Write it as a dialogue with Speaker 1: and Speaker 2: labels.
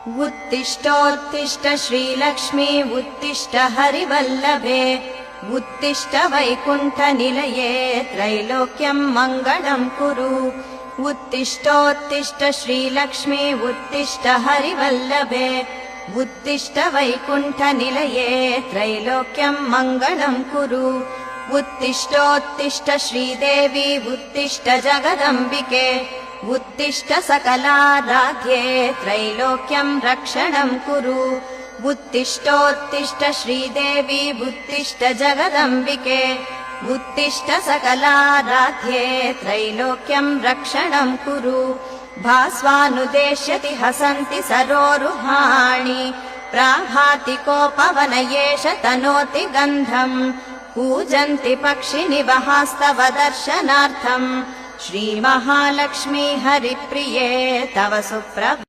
Speaker 1: उत्तिष्ठोत्तिष्ठ श्रीलक्ष्मी उत्तिष्ठ हरिवल्लभे उत्तिष्ठ वैकुण्ठनिलये त्रैलोक्यं मङ्गलं कुरु। उत्तिष्ठोत्तिष्ठ श्रीलक्ष्मी उत्तिष्ठ हरिवल्लभे उत्तिष्ठ वैकुण्ठनिलये त्रैलोक्यं मङ्गलं कुरु। उत्तिष्ठोत्तिष्ठ श्रीदेवी उत्तिष्ठ जगदम्बिके उत्तिष्ठ सकलाराध्ये त्रैलोक्यं रक्षणं कुरु। उत्तिष्ठोत्तिष्ठ श्रीदेवी उत्तिष्ठ जगदम्बिके उत्तिष्ठ सकलाराध्ये त्रैलोक्यं रक्षणं कुरु। भास्वानुदेश्यति हसन्ति सरोरुहाणि प्राभाति कोपवन एष तनोति गन्धम् पूजन्ति पक्षिनिवहास्तव दर्शनार्थम् श्रीमहालक्ष्मी हरिप्रिये तव सुप्रभातम्।